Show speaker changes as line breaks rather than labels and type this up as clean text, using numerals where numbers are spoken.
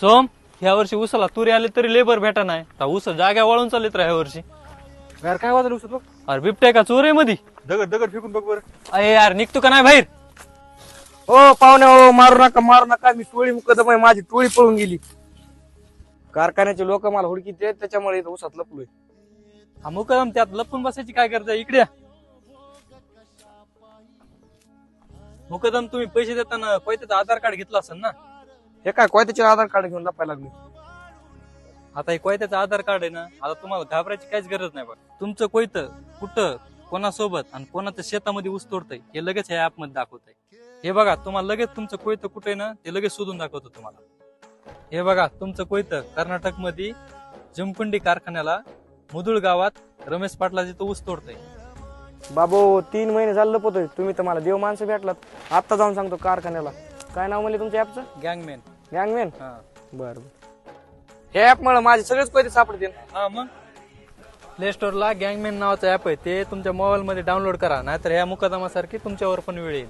सोम, ह्या वर्षी उसाला तुरी आले तरी लेबर भेटा नाही. ऊस जाग्या वळून चालत ह्या वर्षी.
यार काय वाजलं उसत बघ.
अरे बिबट्या का चोर आहे मधी?
दगड दगड फेकून बघ बरं.
अरे यार निघतो का नाही बाहेर?
ओ पाहुणे हो, मारू नका. मी टोळी मुकदम आहे, माझी टोळी पळून गेली. कारखान्याचे लोक मला हुडकीत आहेत, त्याच्यामुळे इथं उसात लपलोय.
हा मुकदम त्यात लपून बसायची काय करता? इकडे या. मुकदम तुम्ही पैसे देताना कोयत्याचं आधार कार्ड घेतलं असेल ना?
हे काय कोयत्याचे आधार कार्ड घेऊन लपायला लागले.
आता हे कोयत्याचं आधार कार्ड आहे ना, आता तुम्हाला घाबरायची काहीच गरज नाही. बघ तुमचं कोयतं कुठं, कोणासोबत आणि कोणाच्या शेतामध्ये ऊस तोडतंय हे लगेच ह्या ऍप मध्ये दाखवतंय. हे बघा, तुम्हाला लगेच तुमचं कोयतं कुठे ना ते लगेच शोधून दाखवतो तुम्हाला. हे बघा, तुमचं कोयतं कर्नाटक मध्ये जमकुंडी कारखान्याला मुदुळ गावात रमेश पाटलाची तो ऊस तोडतंय.
बाबो 3 महिने झालं लपवतोय. तुम्ही तर मला देव माणसं भेटलात. आता जाऊन सांगतो कारखान्याला. काय नाव म्हणले तुमच्या ऍपचं?
गँगमॅन.
गँगमॅन.
हा
बरं. हे ऍप मुळे माझे सगळेच कोयते सापडतील.
हा मग प्ले स्टोअरला गँगमॅन नावाचं ऍप आहे, ते तुमच्या मोबाईल मध्ये डाउनलोड करा, नाहीतर ह्या मुकदमासारखी तुमच्यावर पण वेळ येईल.